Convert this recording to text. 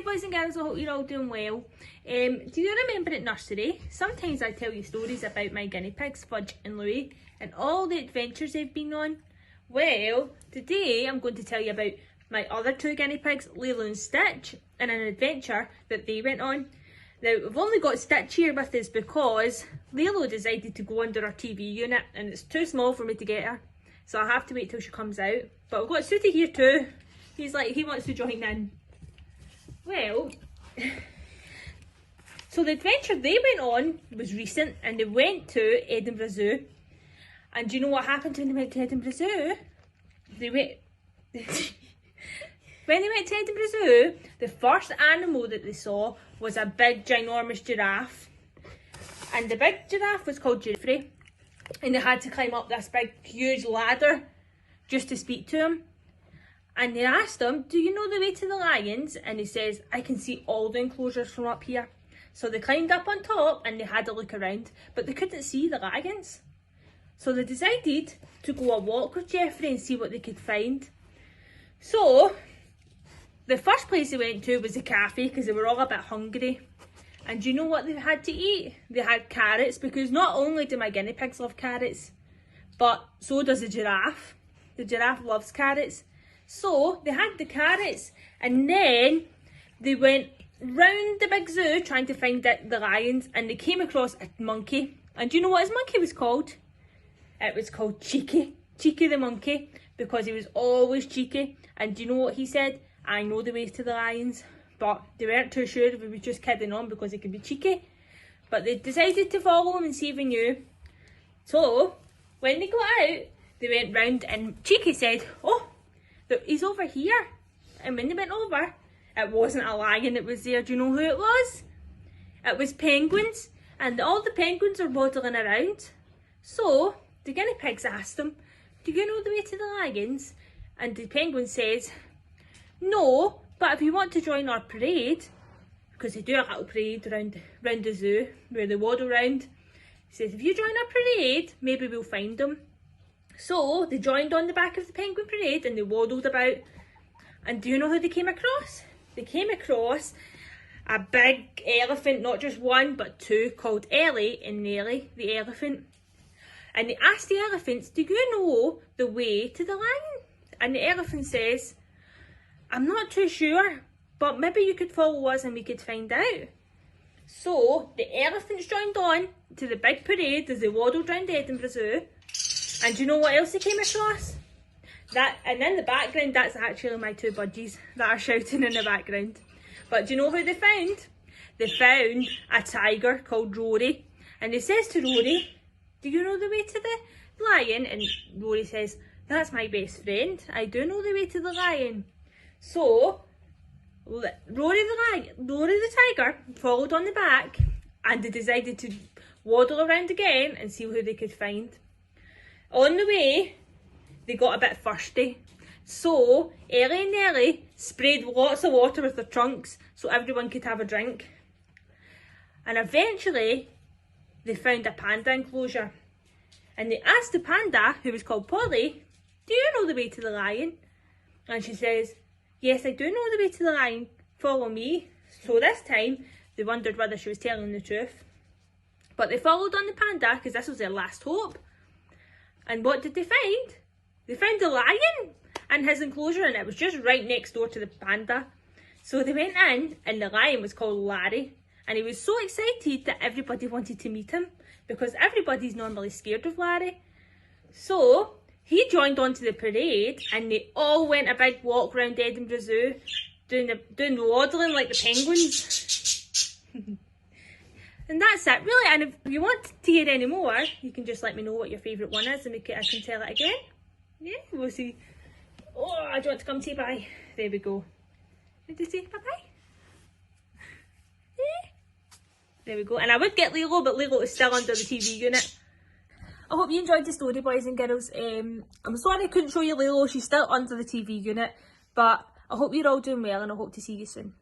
Hi boys and girls, I hope you're all doing well. Do you remember at nursery, sometimes I tell you stories about my guinea pigs, Fudge and Louie, and all the adventures they've been on? Well, today I'm going to tell you about my other two guinea pigs, Lilo and Stitch, and an adventure that they went on. Now, we've only got Stitch here with us because Lilo decided to go under our TV unit and it's too small for me to get her. So I have to wait till she comes out. But I've got Sooty here too. He wants to join in. Well, so the adventure they went on was recent and they went to Edinburgh Zoo. And do you know what happened when they went to Edinburgh Zoo? When they went to Edinburgh Zoo, the first animal that they saw was a big, ginormous giraffe. And the big giraffe was called Nursery. And they had to climb up this big, huge ladder just to speak to him. And they asked him, do you know the way to the lions? And he says, I can see all the enclosures from up here. So they climbed up on top and they had a look around, but they couldn't see the lions. So they decided to go a walk with Jeffrey and see what they could find. So the first place they went to was a cafe because they were all a bit hungry. And do you know what they had to eat? They had carrots, because not only do my guinea pigs love carrots, but so does the giraffe. The giraffe loves carrots. So they had the carrots and then they went round the big zoo trying to find the lions, and they came across a monkey. And do you know what his monkey was called? It was called Cheeky. Cheeky the monkey, because he was always cheeky. And do you know what he said? I know the ways to the lions. But they weren't too sure if he was just kidding on because he could be cheeky. But they decided to follow him and see if he knew. So when they got out, they went round and Cheeky said, oh, he's over here. And when they went over, it wasn't a lion that was there. Do you know who it was? It was penguins. And all the penguins were waddling around. So the guinea pigs asked them, do you know the way to the lions? And the penguin says, no, but if you want to join our parade, because they do a little parade round the zoo where they waddle around, he says, if you join our parade, maybe we'll find them. So they joined on the back of the penguin parade and they waddled about. And do you know who they came across? They came across a big elephant, not just one but two, called Ellie and Nellie the elephant. And they asked the elephants, do you know the way to the lion? And the elephant says, I'm not too sure, but maybe you could follow us and we could find out. So the elephants joined on to the big parade as they waddled round Edinburgh Zoo. And do you know what else they came across? And in the background, that's actually my two budgies that are shouting in the background. But do you know who they found? They found a tiger called Rory. And they says to Rory, do you know the way to the lion? And Rory says, that's my best friend. I do know the way to the lion. So Rory the tiger followed on the back, and they decided to waddle around again and see who they could find. On the way, they got a bit thirsty. So Ellie and Nellie sprayed lots of water with their trunks so everyone could have a drink. And eventually, they found a panda enclosure. And they asked the panda, who was called Polly, do you know the way to the lion? And she says, yes, I do know the way to the lion. Follow me. So this time, they wondered whether she was telling the truth. But they followed on the panda because this was their last hope. And what did they find? They found the lion in his enclosure, and it was just right next door to the panda. So they went in, and the lion was called Larry. And he was so excited that everybody wanted to meet him, because everybody's normally scared of Larry. So he joined on to the parade and they all went a big walk around Edinburgh Zoo, doing the waddling like the penguins. And that's it really. And if you want to hear any more, you can just let me know what your favourite one is and I can tell it again. Yeah, we'll see. Oh, I do want to come say bye. There we go. Did you say bye-bye? Yeah. There we go. And I would get Lilo, but Lilo is still under the TV unit. I hope you enjoyed the story, boys and girls. I'm sorry I couldn't show you Lilo, she's still under the TV unit, but I hope you're all doing well and I hope to see you soon.